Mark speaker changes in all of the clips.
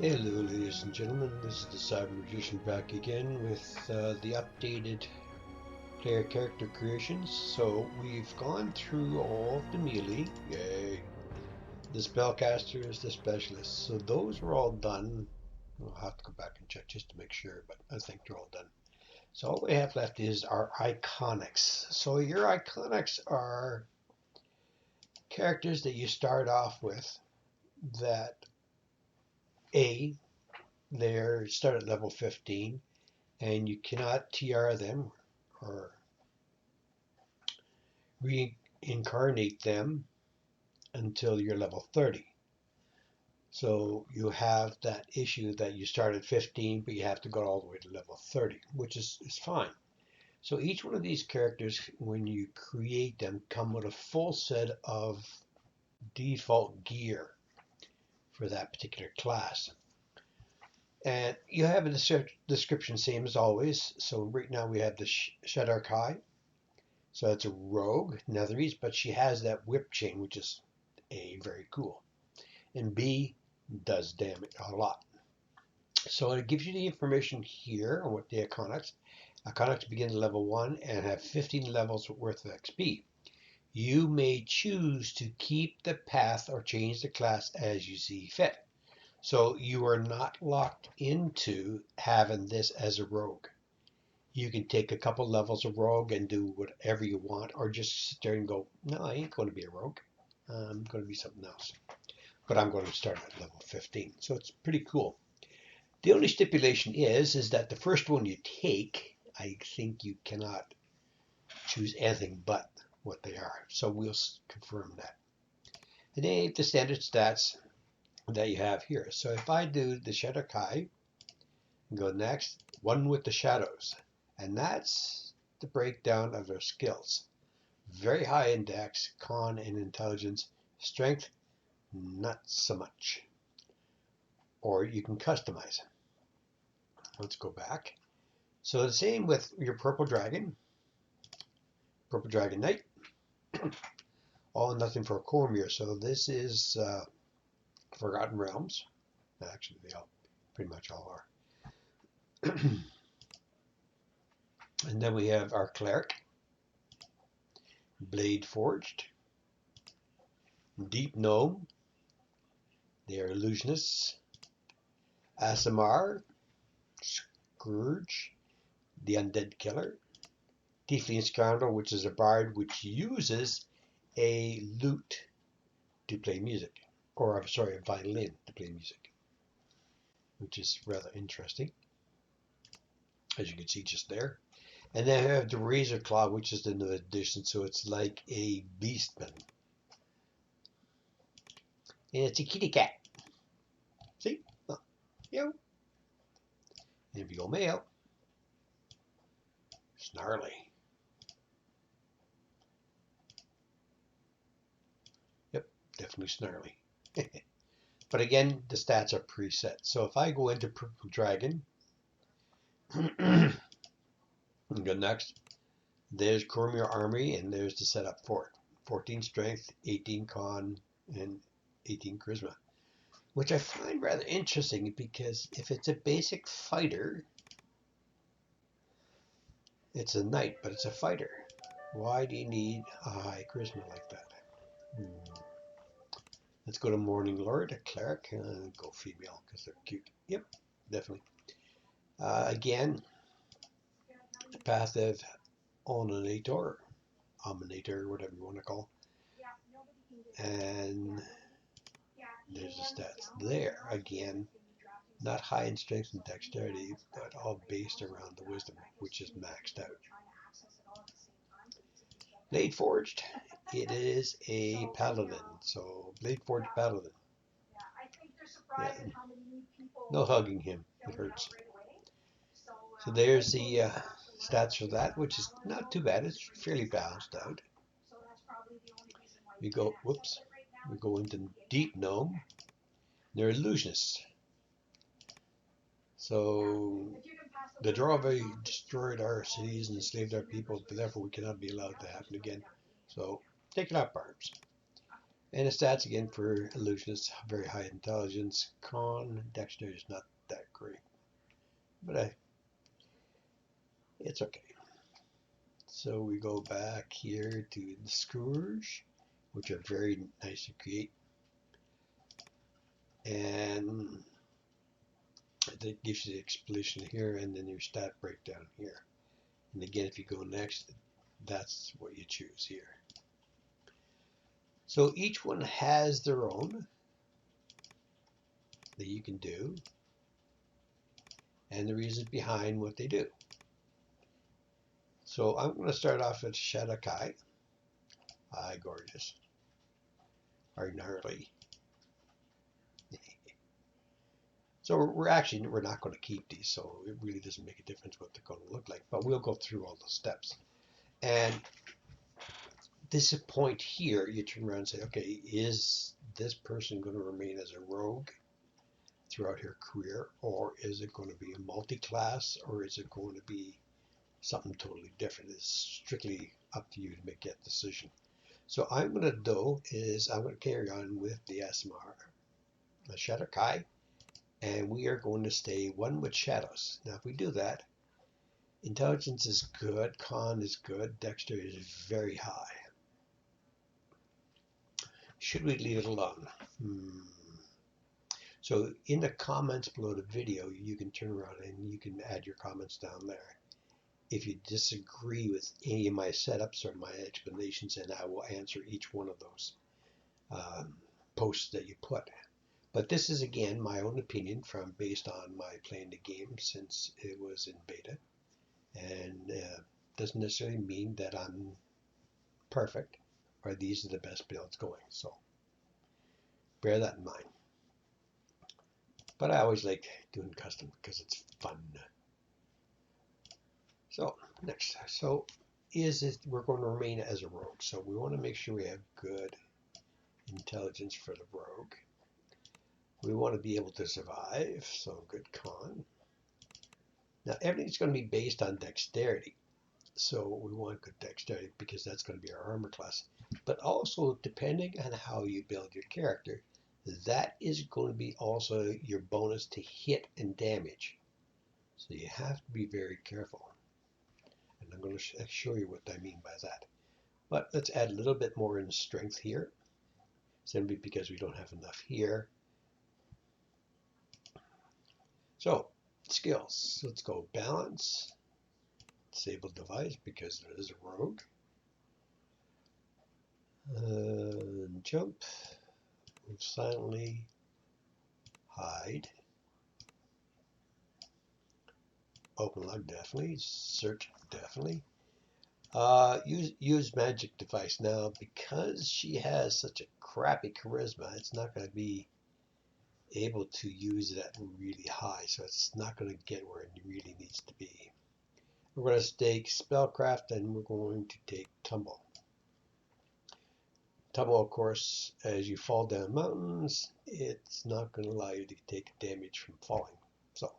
Speaker 1: Hello, ladies and gentlemen. This is the Cyber Magician back again with the updated player character creations. So we've gone through all of the melee. Yay! The spellcaster is the specialist. So those are all done. I'll have to go back and check just to make sure, but I think they're all done. So all we have left is our iconics. So your iconics are characters that you start off with that A, they're start at level 15 and you cannot TR them or reincarnate them until you're level 30. So you have that issue that you start at 15, but you have to go all the way to level 30, which is fine. So each one of these characters, when you create them, come with a full set of default gear for that particular class. And you have a description, same as always. So right now we have the Shadar-kai. So it's a rogue, Netherese, but she has that whip chain, which is A, very cool. And B, does damage a lot. So it gives you the information here on what the Iconics. Iconics begin at level 1 and have 15 levels worth of XP. You may choose to keep the path or change the class as you see fit. So you are not locked into having this as a rogue. You can take a couple levels of rogue and do whatever you want, or just sit there and go, no, I ain't going to be a rogue. I'm going to be something else. But I'm going to start at level 15. So it's pretty cool. The only stipulation is that the first one you take, I think you cannot choose anything but what they are. So we'll confirm that. And then the standard stats that you have here. So if I do the Shadar-kai, go next, one with the shadows. And that's the breakdown of their skills. Very high index, con and intelligence, strength, not so much. Or you can customize. Let's go back. So the same with your Purple Dragon Knight, all and nothing for Cormier. So this is Forgotten Realms. Actually, they all pretty much all are. And then we have our Cleric, Blade Forged, Deep Gnome, they are Illusionists, Asimar, Scourge, the Undead Killer, Tiefling Scoundrel, which is a bard which uses a lute to play music, or I'm sorry, a violin to play music, which is rather interesting, as you can see just there. And then I have the Razor Claw, which is the new addition, so it's like a beastman. And it's a kitty cat. See? Oh, yeah. And if you go male, snarly. Yep, definitely snarly. But again, the stats are preset. So if I go into Purple Dragon, and go next, there's Cormier Armory, and there's the setup for it. 14 strength, 18 con, and 18 charisma. Which I find rather interesting because if it's a basic fighter, it's a knight, but it's a fighter. Why do you need a high charisma like that? Let's go to Morning Lord, a cleric, and go female because they're cute. Yep, definitely. Again, passive Ominator, Ominator, whatever you want to call. And there's the stats there. Again, not high in strength and dexterity, but all based around the wisdom, which is maxed out. Blade Forged, it is a paladin, so Blade Forged paladin. Yeah. No hugging him, it hurts. So there's the stats for that, which is not too bad. It's fairly balanced out. We go, whoops, we go into Deep Gnome. They're illusionists. So the Drawbay destroyed our cities and enslaved our people, but therefore we cannot be allowed to happen again. So take it up arms. And the stats again for illusionists, very high intelligence. Con, dexterity is not that great, but it's okay. So we go back here to the scores, which are very nice to create. And that gives you the explanation here and then your stat breakdown here. And again, if you go next, that's what you choose here. So each one has their own that you can do and the reasons behind what they do. So I'm going to start off with Shadar-kai. Hi, gorgeous. Or gnarly. So we're not going to keep these, so it really doesn't make a difference what they're going to look like. But we'll go through all the steps. And this point here, you turn around and say, okay, is this person going to remain as a rogue throughout her career, or is it going to be a multi-class, or is it going to be something totally different? It's strictly up to you to make that decision. So I'm going to do is I'm going to carry on with the SMR, the Shadar-kai, and we are going to stay one with shadows. Now, if we do that, intelligence is good, con is good, dexterity is very high. Should we leave it alone? So in the comments below the video, you can turn around and you can add your comments down there. If you disagree with any of my setups or my explanations, and I will answer each one of those posts that you put. But this is, again, my own opinion based on my playing the game since it was in beta. And doesn't necessarily mean that I'm perfect or these are the best builds going. So bear that in mind. But I always like doing custom because it's fun. So next, so we're going to remain as a rogue. So we want to make sure we have good intelligence for the rogue. We want to be able to survive, so good con. Now everything's going to be based on dexterity. So we want good dexterity because that's going to be our armor class. But also, depending on how you build your character, that is going to be also your bonus to hit and damage. So you have to be very careful. And I'm going to show you what I mean by that. But let's add a little bit more in strength here, simply because we don't have enough here. So, skills. Let's go balance, disable device because it is a rogue. Jump, move silently, hide, open lock definitely, search definitely. Use magic device. Now, because she has such a crappy charisma, it's not going to be able to use that really high, so it's not going to get where it really needs to be. We're going to take spellcraft and we're going to take tumble. Tumble, of course, as you fall down mountains, it's not going to allow you to take damage from falling, so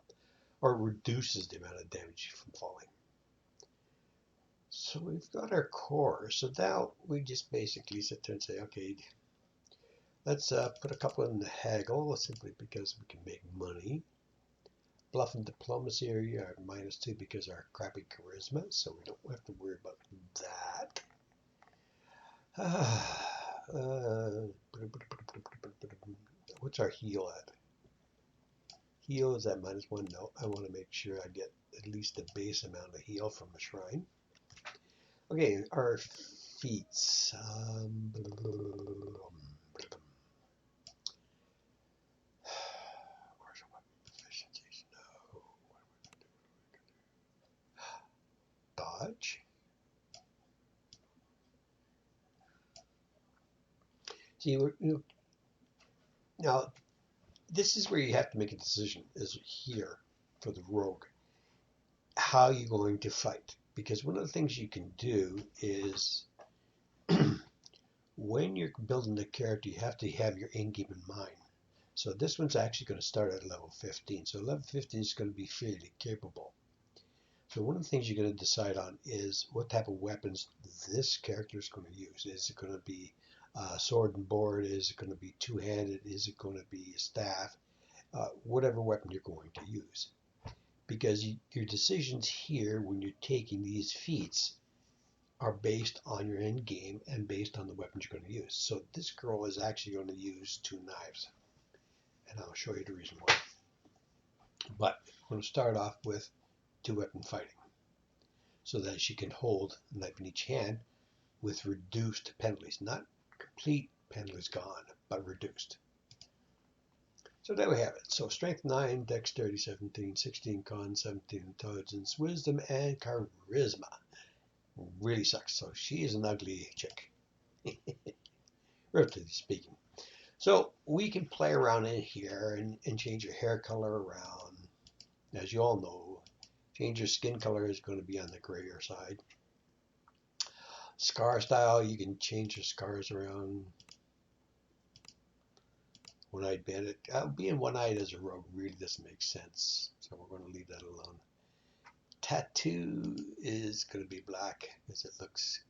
Speaker 1: or reduces the amount of damage from falling. So we've got our core. So now we just basically sit there and say, okay, let's put a couple in the haggle simply because we can make money. Bluff and diplomacy are -2 because of our crappy charisma, so we don't have to worry about that. What's our heal at? Heal is at -1. No, I want to make sure I get at least the base amount of heal from the shrine. Okay, our feats. Where's our weapon proficiencies? No. Dodge. See, now this is where you have to make a decision. Is here for the rogue. How are you going to fight? Because one of the things you can do is when you're building the character, you have to have your end game in mind. So this one's actually going to start at level 15. So level 15 is going to be fairly capable. So one of the things you're going to decide on is what type of weapons this character is going to use. Is it going to be sword and board? Is it going to be two-handed? Is it going to be a staff? Whatever weapon you're going to use. Because your decisions here when you're taking these feats are based on your end game and based on the weapons you're going to use. So this girl is actually going to use 2 knives. And I'll show you the reason why. But I'm going to start off with 2-weapon fighting so that she can hold a knife in each hand with reduced penalties. Not complete penalties gone, but reduced. So there we have it. So strength 9, dexterity 17, 16 con, 17 intelligence, wisdom, and charisma. Really sucks. So she is an ugly chick, relatively speaking. So we can play around in here and change your hair color around. As you all know, change your skin color is going to be on the grayer side. Scar style, you can change your scars around. One-eyed bandit. Being one-eyed as a rogue really doesn't make sense, so we're going to leave that alone. Tattoo is going to be black because it looks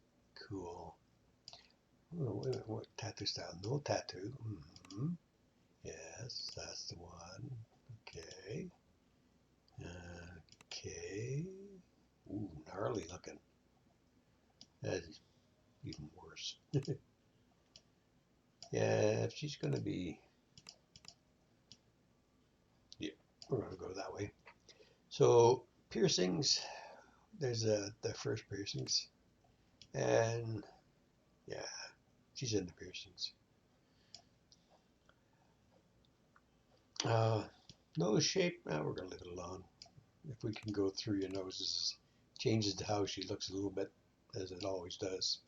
Speaker 1: cool. Oh, wait a minute, what tattoo style? No tattoo. Yes, that's the one. Okay. Okay. Ooh, gnarly looking. That is even worse. Yeah, if she's going to be... Yeah, we're going to go that way. So, piercings. There's the first piercings. And, yeah, she's into piercings. Nose shape, we're going to leave it alone. If we can go through your noses, changes to how she looks a little bit, as it always does.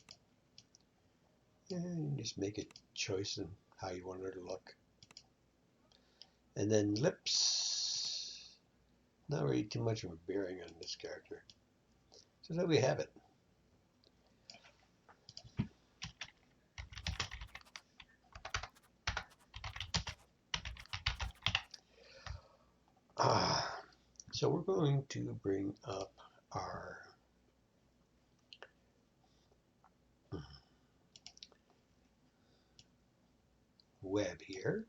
Speaker 1: And just make a choice in how you want her to look. And then lips, not really too much of a bearing on this character. So there we have it. So we're going to bring up our web here.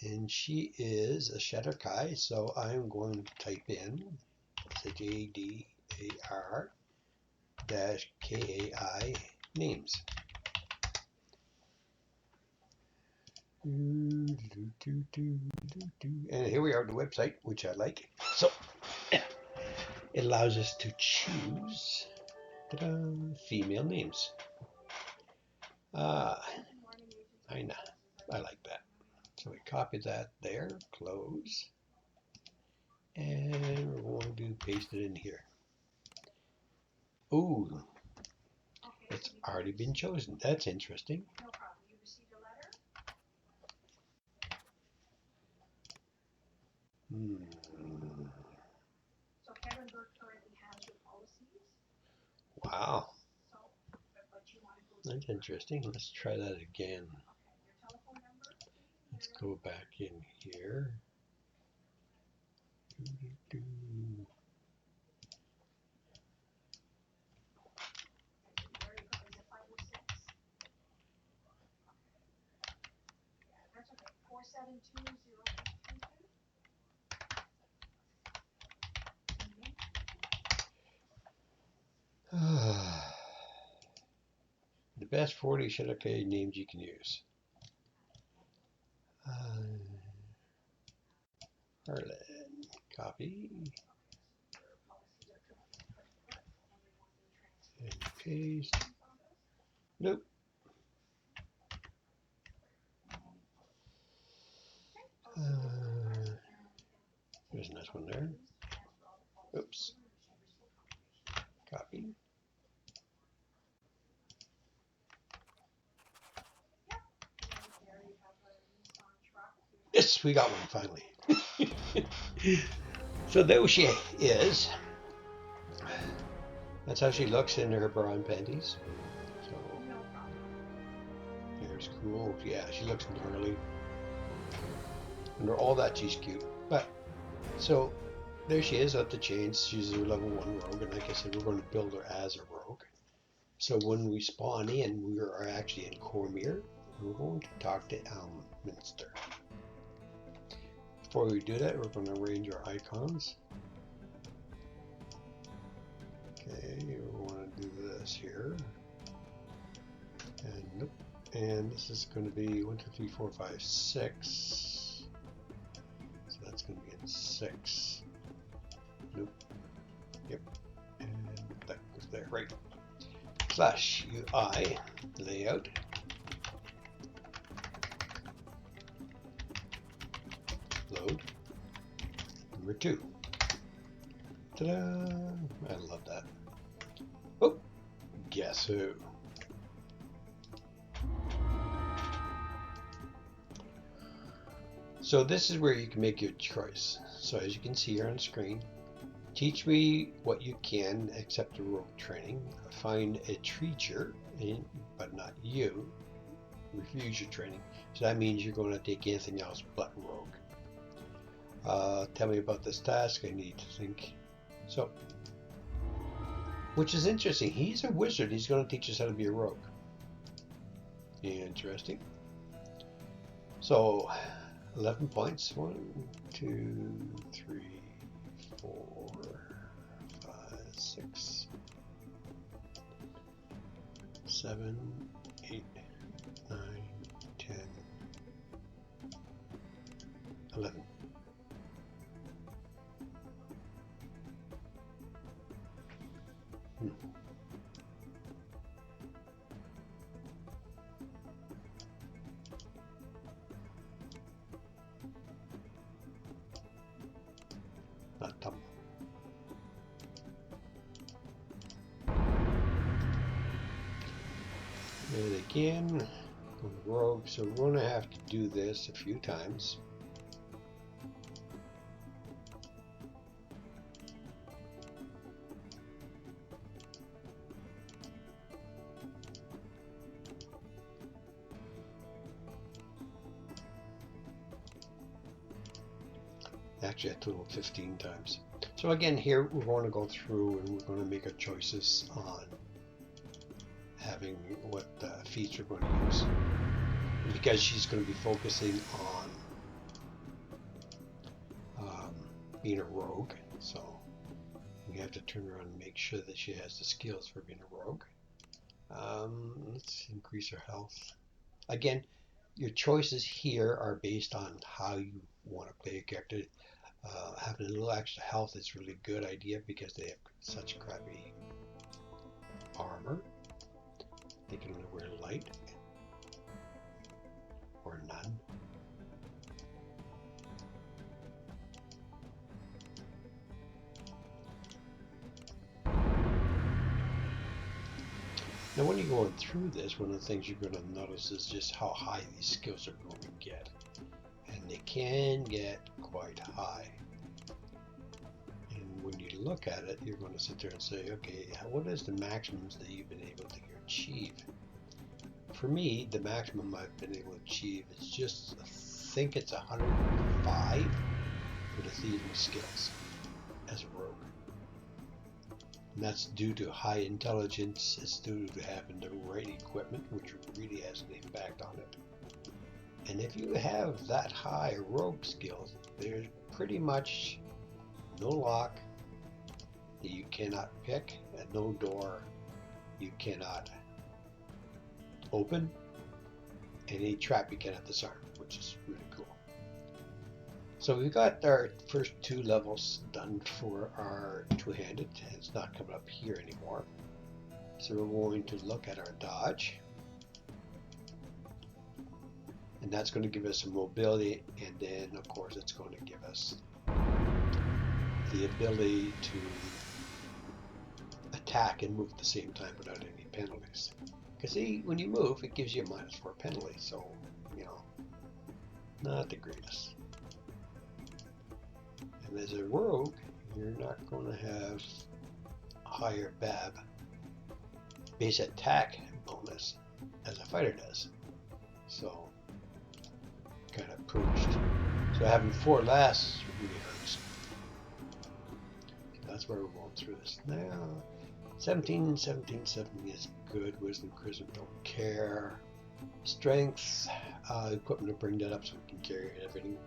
Speaker 1: And she is a Shadar-kai, so I'm going to type in Shadar-kai names. And here we are on the website, which I like. So it allows us to choose female names. I know, I like that. So we copy that there, close, and we're going to paste it in here. Ooh, it's already been chosen. That's interesting. Wow. That's interesting. Let's try that again. Let's go back in here. The best 40 Shadar-kai names you can use. Harlan, copy, and paste. Nope. There's a nice one there. Oops. Copy. Yes, we got one finally. So there she is. That's how she looks in her bra and panties. So here's cool. Yeah, she looks gnarly. Under all that, she's cute. But so there she is up the chains. She's a level 1 rogue, and like I said, we're going to build her as a rogue. So when we spawn in, we are actually in Cormier. We're going to talk to Elminster. Before we do that, we're going to arrange our icons. Okay, we want to do this here. And nope. And this is going to be 1, 2, 3, 4, 5, 6. So that's going to be in 6. Nope. Yep. And that goes there. Right. Slash UI layout. Load. Number 2. Ta-da! I love that. Oh, guess who? So this is where you can make your choice. So as you can see here on the screen, teach me what you can except the rogue training. Find a teacher, but not you. Refuse your training. So that means you're going to take anything else but rogue. Tell me about this task. I need to think. So, which is interesting. He's a wizard. He's going to teach us how to be a rogue. Interesting. So, 11 points. 1, 2, 3, 4, 5, 6, 7, 8, 9, 10, 11. Not tumble. And again, rogue. So we're going to have to do this a few times. Actually, a total of 15 times. So again, here we're going to go through and we're going to make our choices on having what feats we're going to use. And because she's going to be focusing on being a rogue, so we have to turn around and make sure that she has the skills for being a rogue. Let's increase her health. Again, your choices here are based on how you want to play a character. Having a little extra health is a really good idea because they have such crappy armor. They can only wear light or none. Now when you're going through this, one of the things you're going to notice is just how high these skills are going to get. And they can get quite high. And when you look at it, you're going to sit there and say, okay, what is the maximums that you've been able to achieve? For me, the maximum I've been able to achieve is just, I think it's 105 for the thieving skills as a rogue. And that's due to high intelligence. It's due to having the right equipment, which really has an impact on it. And if you have that high rogue skills, there's pretty much no lock that you cannot pick and no door you cannot open, and any trap you cannot disarm, which is really cool. So we got our first 2 levels done for our two-handed. It's not coming up here anymore. So we're going to look at our dodge. And that's going to give us some mobility, and then of course it's going to give us the ability to attack and move at the same time without any penalties. Because see, when you move, it gives you a -4 penalty, so, you know, not the greatest. And as a rogue, you're not going to have a higher BAB, base attack bonus, as a fighter does. So, kind of pooched. So having 4 less really hurts. So that's where we're going through this now. 17, 17, 17 is good. Wisdom, charisma, don't care. Strength, equipment to bring that up so we can carry everything.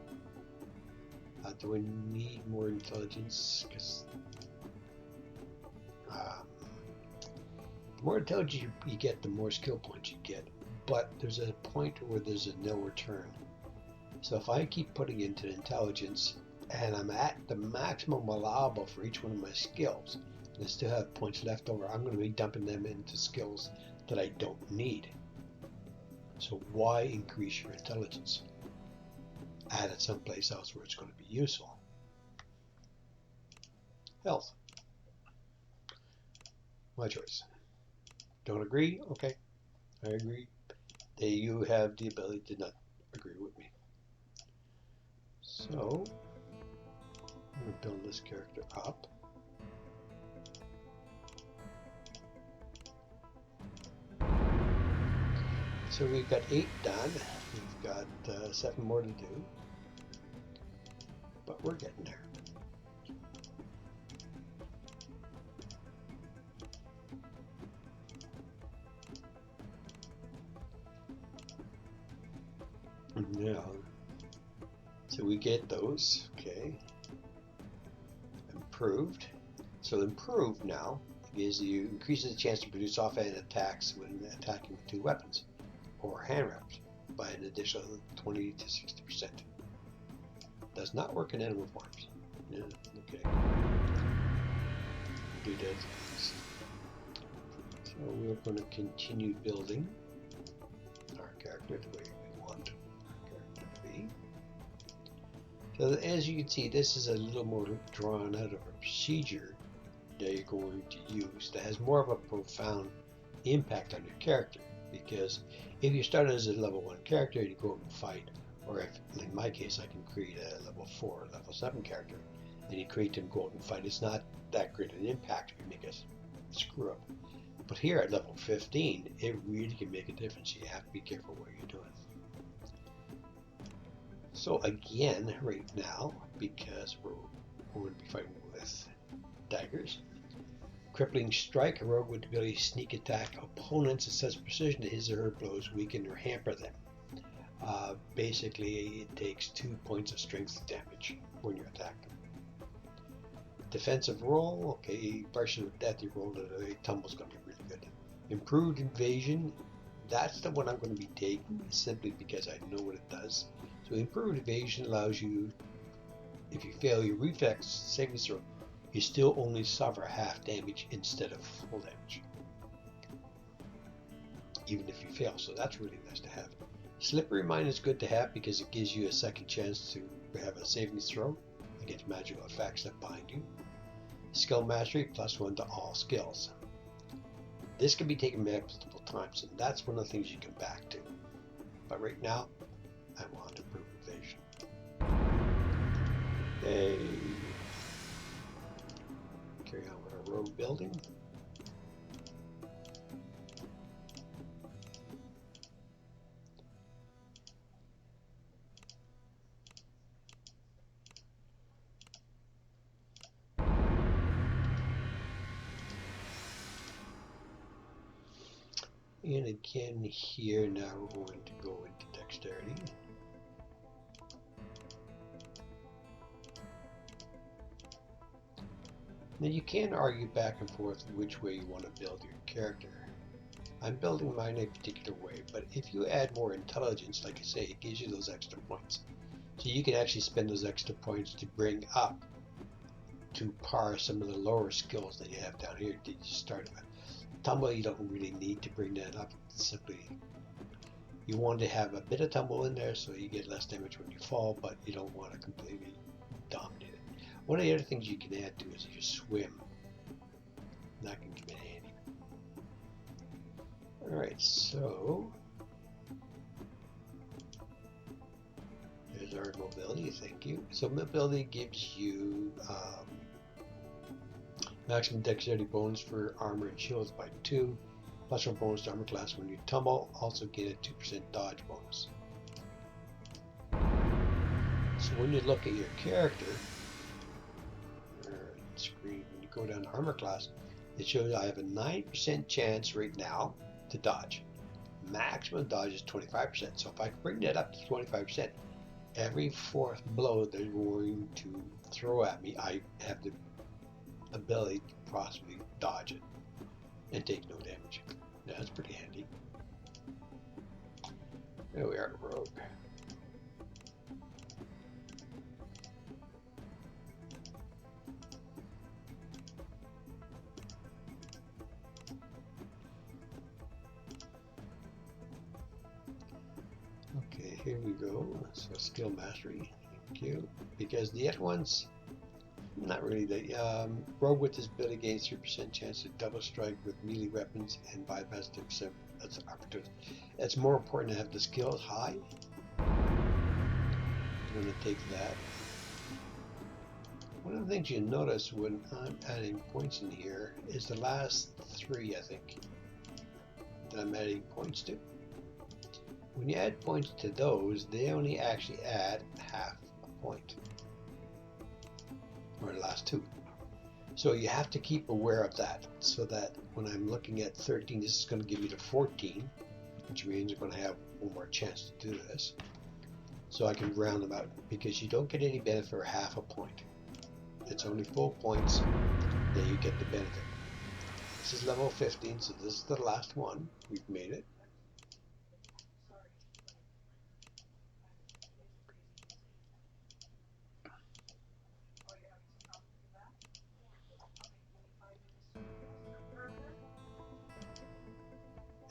Speaker 1: Do I need more intelligence? Because the more intelligence you get, the more skill points you get. But there's a point where there's a no return. So if I keep putting into intelligence and I'm at the maximum allowable for each one of my skills, and I still have points left over, I'm going to be dumping them into skills that I don't need. So why increase your intelligence? Add it someplace else where it's going to be useful. Health. My choice. Don't agree? Okay, I agree. You have the ability to not agree with me. So, I'm going to build this character up. So we've got 8 done. We've got 7 more to do. But we're getting there. Now, so we get those, okay. Improved. So improved now increases the chance to produce offhand attacks when attacking with 2 weapons or hand weapons by an additional 20 to 60%. Does not work in animal forms. Yeah, okay. Do that. So we're going to continue building our character the way we want our character to be. So as you can see, this is a little more drawn out of a procedure that you're going to use that has more of a profound impact on your character. Because if you start as a level 1 character and you go out and fight, or if, in my case, I can create a level 4 or level 7 character, and you create them, go out and fight, it's not that great an impact if you make a screw up. But here at level 15, it really can make a difference. You have to be careful what you're doing. So again, right now, because we're going to be fighting with daggers, crippling strike, a rogue with the ability to sneak attack opponents and sets precision to his or her blows, weaken or hamper them. Basically, it takes 2 points of strength damage when you attack them. Defensive roll, okay, partially with death, you roll it, a tumble's going to be really good. Improved evasion, that's the one I'm going to be taking, simply because I know what it does. So improved evasion allows you, if you fail your reflex saving throw, you still only suffer half damage instead of full damage, even if you fail, so that's really nice to have. Slippery Mind is good to have because it gives you a second chance to have a saving throw against magical effects that bind you. Skill Mastery, +1 to all skills. This can be taken back multiple times, and that's one of the things you come back to. But right now, I want to improve evasion. Carry on with our road building. And again here, now we're going to go into dexterity. Now you can argue back and forth which way you want to build your character. I'm building mine a particular way, but if you add more intelligence, like I say, it gives you those extra points. So you can actually spend those extra points to bring up to par some of the lower skills that you have down here that you start with. Tumble, you don't really need to bring that up. Simply, you want to have a bit of tumble in there so you get less damage when you fall, but you don't want to completely dominate it. One of the other things you can add to is you swim. That can come in handy. Alright, so there's our mobility, thank you. So mobility gives you maximum dexterity bonus for armor and shields by 2, +1 bonus to armor class when you tumble, also get a 2% dodge bonus. So when you look at your character, screen, when you go down to armor class, it shows I have a 9% chance right now to dodge. Maximum dodge is 25%. So if I bring that up to 25%, every fourth blow they're going to throw at me, I have the ability to possibly dodge it and take no damage. That's pretty handy. There we are, rogue. Okay, here we go. So skill mastery. Thank you. Because the other ones, not really. The rogue with his ability gains 3% chance to double strike with melee weapons and bypass 10%. That's an opportunity. It's more important to have the skills high. I'm going to take that. One of the things you notice when I'm adding points in here is the last 3, I think, that I'm adding points to. When you add points to those, they only actually add half a point, or the last 2. So you have to keep aware of that, so that when I'm looking at 13, this is going to give me to 14, which means I'm going to have one more chance to do this. So I can round them out, because you don't get any benefit for half a point. It's only full points that you get the benefit. This is level 15, so this is the last one. We've made it.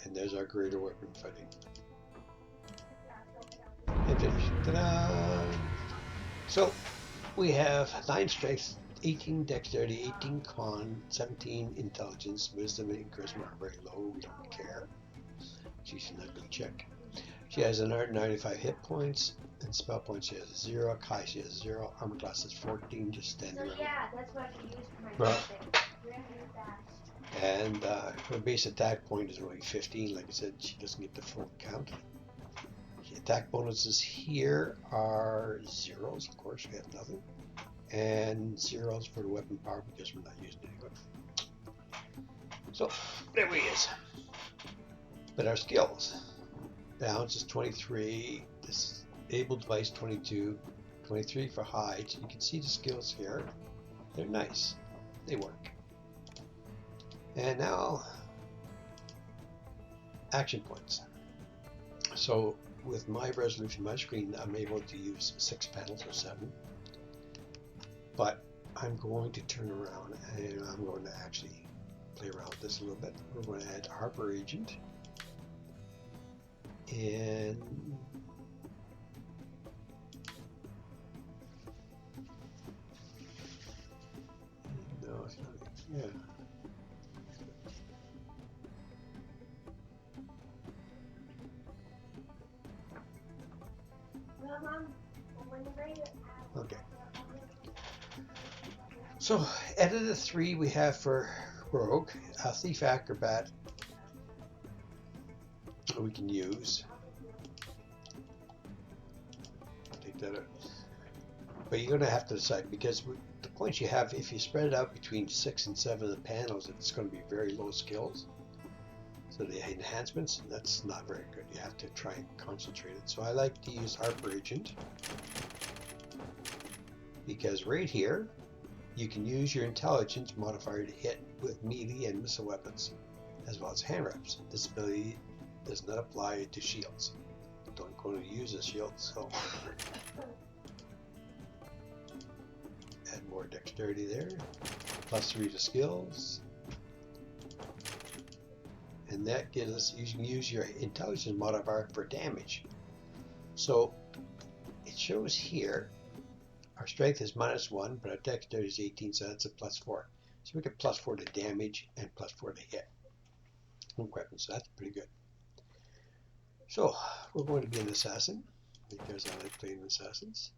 Speaker 1: And there's our greater weapon fighting. And finished. Ta-da! So we have 9 strength, 18 dexterity, 18 con, 17 intelligence, wisdom and charisma are very low. We don't care. She's an ugly chick. She has 195 hit points, and spell points she has 0. Kai she has 0. Armor class is 14. Just stand around.
Speaker 2: So yeah, that's what I use for my
Speaker 1: And her base attack point is only 15. Like I said, she doesn't get the full count. The attack bonuses here are 0s, of course, we have nothing. And 0s for the weapon power because we're not using any weapon. So, there he is. But our skills. Balance is 23. Disable device 22. 23 for hide. So you can see the skills here. They're nice. They work. And now, action points. So with my resolution, my screen, I'm able to use 6 panels or 7. But I'm going to turn around and I'm going to actually play around with this a little bit. We're going to add Harper Agent. And no, it's not. Yeah. Okay. So, out of the 3 we have for Rogue, Thief Acrobat we can use. Take that out. But you're going to have to decide, because the points you have, if you spread it out between 6 and 7 of the panels, it's going to be very low skills. So the enhancements, that's not very good. You have to try and concentrate it. So I like to use Harper Agent, because right here you can use your intelligence modifier to hit with melee and missile weapons, as well as hand wraps. This ability does not apply to shields. Don't go to use a shield, so add more dexterity there. +3 to skills. And that gives us, you can use your intelligence modifier for damage. So it shows here our strength is -1, but our dexterity is 18, so that's a +4. So we get +4 to damage and +4 to hit. Weapons, so that's pretty good. So we're going to be an assassin, because I like playing assassins.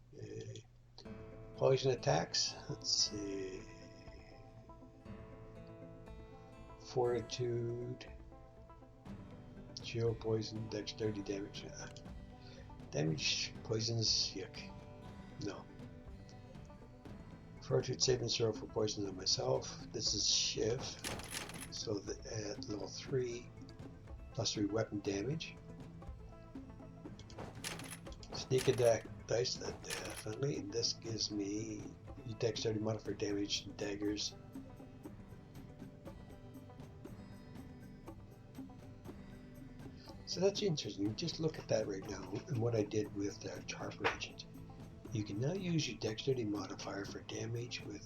Speaker 1: Poison attacks, let's see. Fortitude. Chill, poison, dexterity, damage. Damage, poisons, yuck. No. Fortitude saving throw for poison on myself. This is Shiv. So at level 3, plus 3 weapon damage. Sneak attack dice, that definitely. And this gives me dexterity modifier damage and daggers. So that's interesting. Just look at that right now and what I did with Harper Agent. You can now use your dexterity modifier for damage with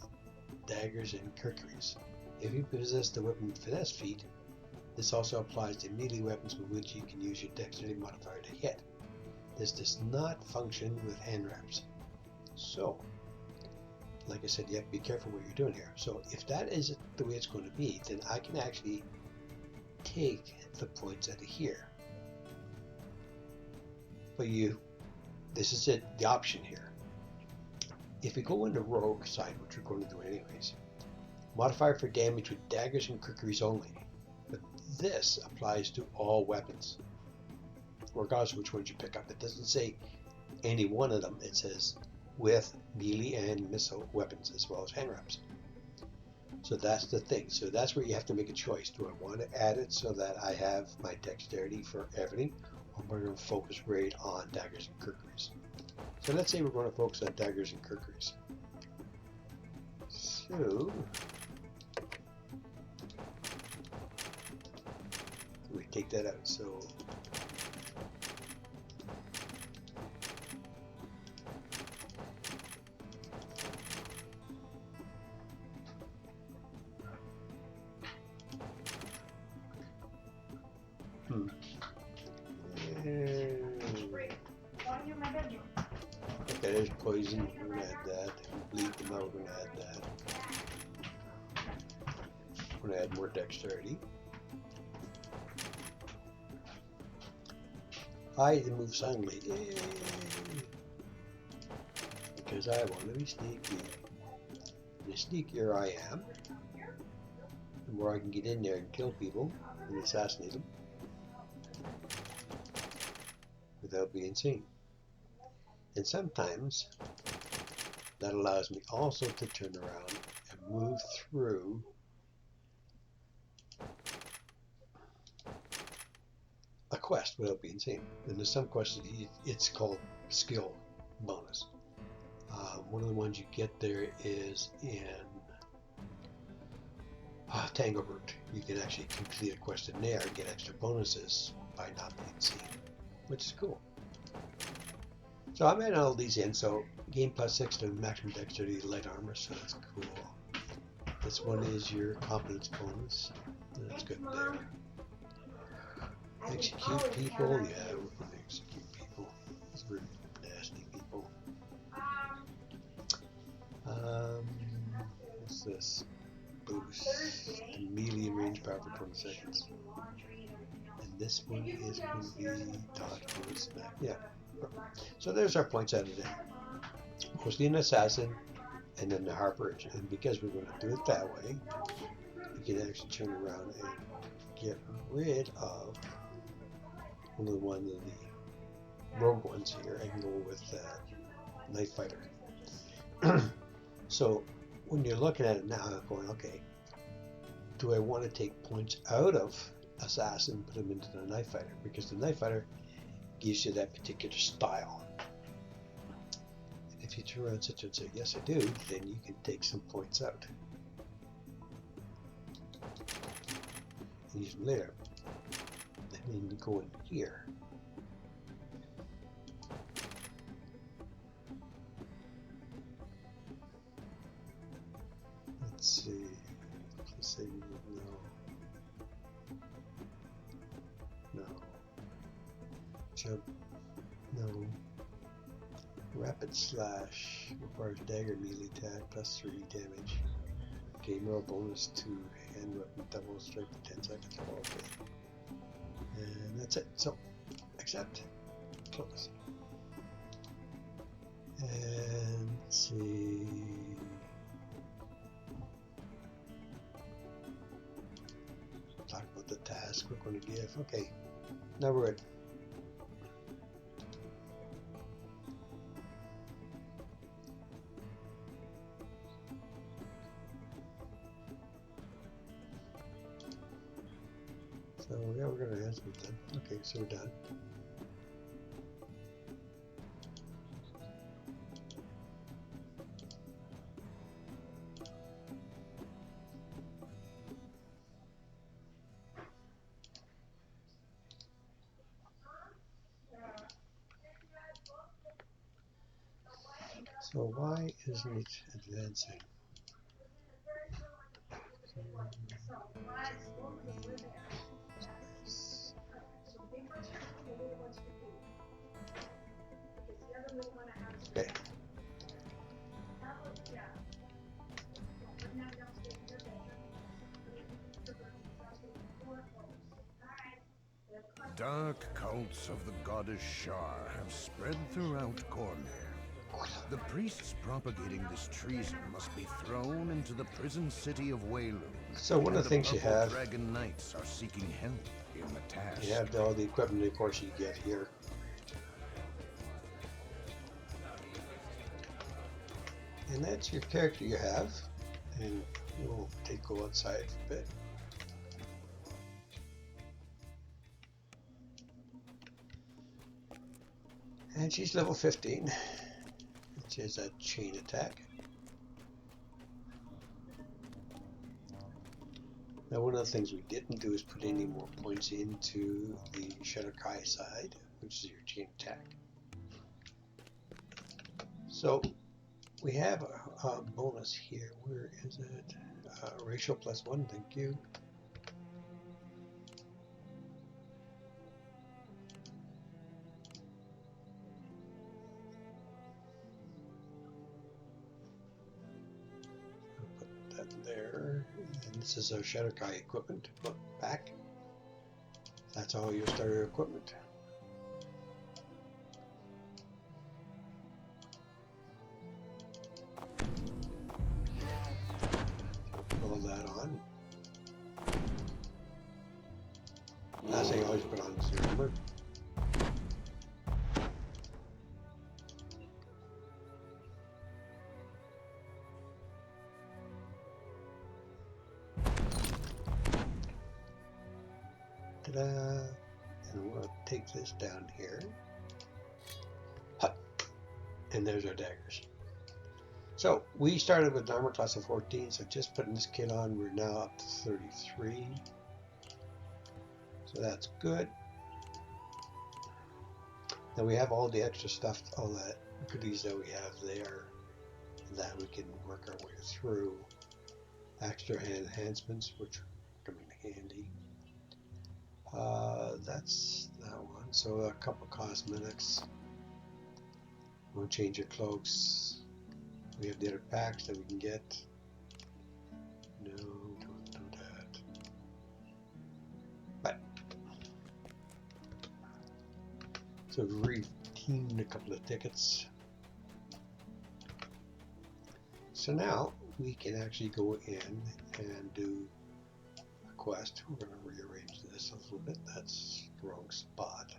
Speaker 1: daggers and kukris. If you possess the weapon finesse feat, this also applies to melee weapons with which you can use your dexterity modifier to hit. This does not function with hand wraps. So, like I said, you have to be careful what you're doing here. So if that is the way it's going to be, then I can actually take the points out of here. But this is it, the option here. If we go into rogue side, which we're going to do anyways, modifier for damage with daggers and kukris only. But this applies to all weapons, regardless of which ones you pick up. It doesn't say any one of them. It says with melee and missile weapons as well as hand wraps. So that's the thing. So that's where you have to make a choice. Do I want to add it so that I have my dexterity for everything, or am I going to focus right on daggers and kukris? So let's say we're going to focus on daggers and kukris. So we take that out. So okay, there's poison. We're going to add that. Bleed them out. We're going to add that. We're going to add more dexterity. Hide and move silently. Yay! Because I want to be sneaky. And the sneakier I am, the more I can get in there and kill people and assassinate them without being seen. And sometimes that allows me also to turn around and move through a quest without being seen. And there's some quests, it's called skill bonus. One of the ones you get there is in Tangleroot. You can actually complete a quest in there and get extra bonuses by not being seen, which is cool. So I'm adding all these in. So gain +6 to maximum dexterity light armor, so that's cool. This one is your competence bonus. That's good there. Execute people, yeah, we're going to execute people. We're nasty people. What's this? Boost and melee range power for 20 seconds. And this one is going to be dodge bonus back. Yeah. So there's our points added in. Mostly an assassin and then the Harper. And because we're going to do it that way, we can actually turn around and get rid of one of the rogue ones here and go with Night Fighter. So when you're looking at it now, I'm going, okay, do I want to take points out of Assassin and put them into the Night Fighter? Because the Night Fighter gives you that particular style. And if you turn around and say, yes I do, then you can take some points out and use them later. And then you go in here. Let's see. Let's say no. Jump. No. Rapid slash requires dagger melee attack +3 damage. Gain more bonus to hand weapon double strike for 10 seconds. Oh, okay. And that's it. So, accept. Close. And let's see. Talk about the task we're going to give. Okay. Now we're good. So yeah, we're gonna answer it then. Okay, so we're done. So why isn't it advancing? Okay.
Speaker 3: Dark cults of the goddess Shar have spread throughout Cornwall. The priests propagating this treason must be thrown into the prison city of Waylon.
Speaker 1: So one of the things you
Speaker 3: Purple
Speaker 1: have,
Speaker 3: Dragon Knights are seeking help in the task.
Speaker 1: you have all the equipment, of course, you get here. And that's your character you have. And we'll go outside for a bit. And she's level 15. She has that chain attack. Now one of the things we didn't do is put any more points into the Shadar-kai side, which is your chain attack. So we have a bonus here. Where is it? Ratio +1, thank you. I'll put that there. And this is our Shadar-kai equipment. Look back. That's all your starter equipment. Pull that on. Last thing I always put on is the armor. Ta-da! And we'll take this down here. Hut. And there's our daggers. So we started with an armor class of 14, so just putting this kit on, we're now up to 33. So that's good. Now we have all the extra stuff, all that goodies that we have there that we can work our way through. Extra enhancements, which come in handy. That's that one. So a couple cosmetics. We'll change your cloaks. We have the other packs that we can get. No, don't do that. But so we've redeemed a couple of tickets. So now we can actually go in and do a quest. We're going to rearrange this a little bit. That's the wrong spot.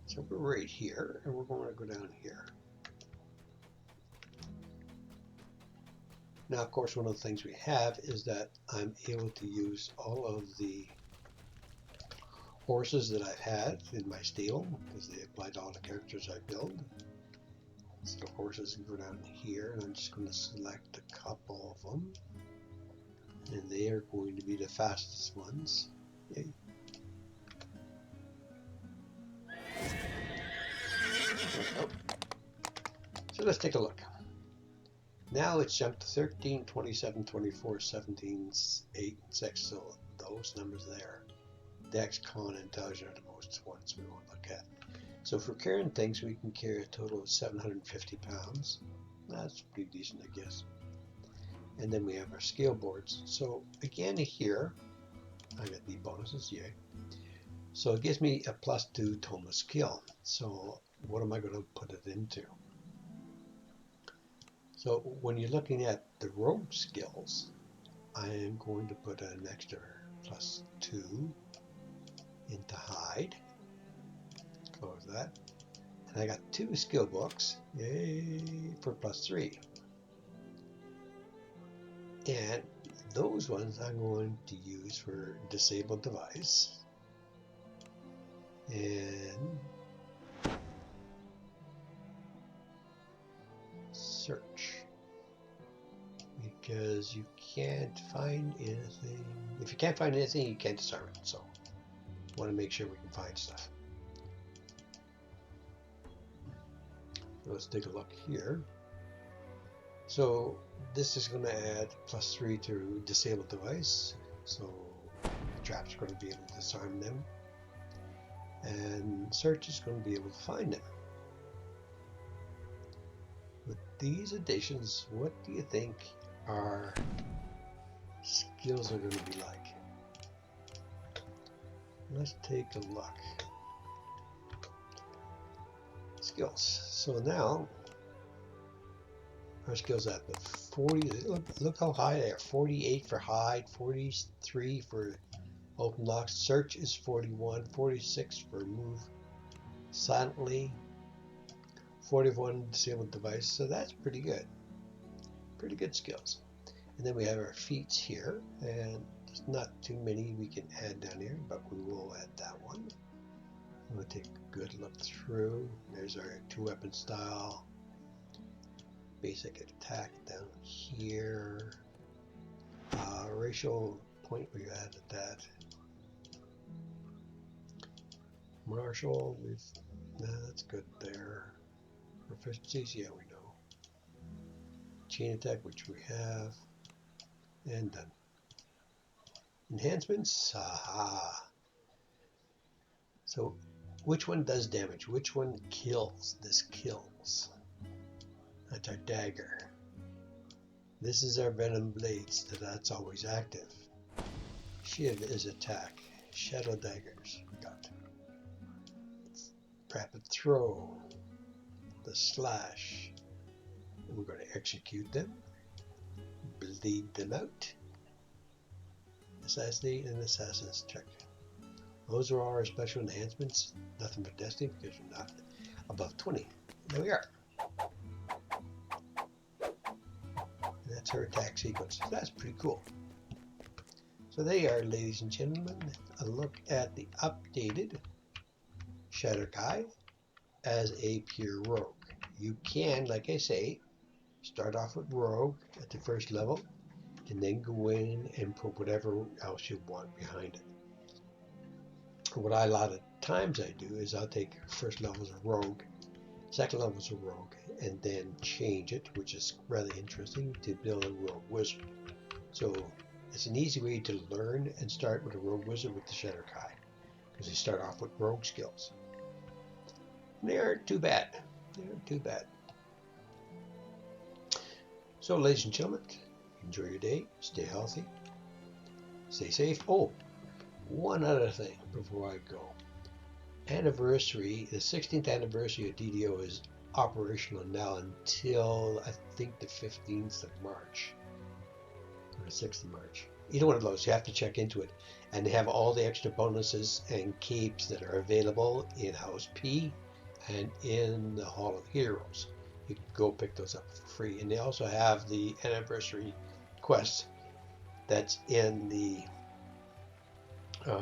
Speaker 1: So we're right here, and we're going to go down here. Now, of course, one of the things we have is that I'm able to use all of the horses that I've had in my stable, because they apply to all the characters I build. So the horses can go down here, and I'm just going to select a couple of them. And they are going to be the fastest ones. Yay. Oh. So let's take a look. Now it's jumped to 13, 27, 24, 17, 8, 6. So those numbers there. Dex, Con, and Intelligence are the most ones we want to look at. So for carrying things, we can carry a total of 750 pounds. That's pretty decent, I guess. And then we have our scale boards. So again here, I got the bonuses, yay. So it gives me a +2 Toma skill. So what am I going to put it into? So when you're looking at the rogue skills, I am going to put an extra +2 into hide. Close that. And I got 2 skill books, yay, for +3. And those ones I'm going to use for disabled device and search, because you can't find anything. If you can't find anything, you can't disarm it. So I want to make sure we can find stuff. Let's take a look here. So this is going to add +3 to disabled device. So the trap's going to be able to disarm them. And search is going to be able to find them. With these additions, what do you think our skills are going to be like? Let's take a look. Skills. So now our skills up at 40. Look how high they are. 48 for hide, 43 for open locks. Search is 41, 46 for move silently, 41 disabled device. So that's pretty good. Pretty good skills. And then we have our feats here, and there's not too many we can add down here, but we will add that one. I'm going to take a good look through. There's our 2-weapon style. Basic attack down here. Racial point, we added that. Martial, that's good there. Proficiencies, yeah, we know. Chain attack, which we have. And done. Enhancements, aha. So, which one does damage? Which one kills? This kills. That's our dagger. This is our venom blades. That's always active. Shiv is attack. Shadow daggers. We got rapid throw. The slash. And we're going to execute them. Bleed them out. Assassinate and assassin's check. Those are all our special enhancements. Nothing but destiny because we're not above 20. There we are. That's her attack sequence. That's pretty cool. So there you are, ladies and gentlemen, a look at the updated Shadar-kai as a pure rogue. You can, like I say, start off with rogue at the first level and then go in and put whatever else you want behind it. What a lot of times I do is I'll take first level as a rogue, second level as a rogue, and then change it, which is rather interesting, to build a rogue wizard. So it's an easy way to learn and start with a rogue wizard with the Shadar-kai, because you start off with rogue skills. And they aren't too bad. They aren't too bad. So, ladies and gentlemen, enjoy your day. Stay healthy. Stay safe. Oh, one other thing before I go. Anniversary, the 16th anniversary of DDO is operational now until I think the 15th of March or the 6th of March. Either one of those, you have to check into it. And they have all the extra bonuses and capes that are available in House P and in the Hall of Heroes. You can go pick those up for free. And they also have the anniversary quest that's in the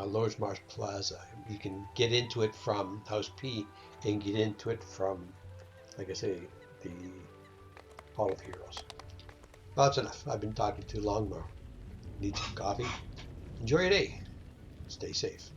Speaker 1: Lord's Marsh Plaza. You can get into it from House P and get into it from, like I say, the Hall of Heroes. Well, that's enough. I've been talking too long now. Need some coffee. Enjoy your day. Stay safe.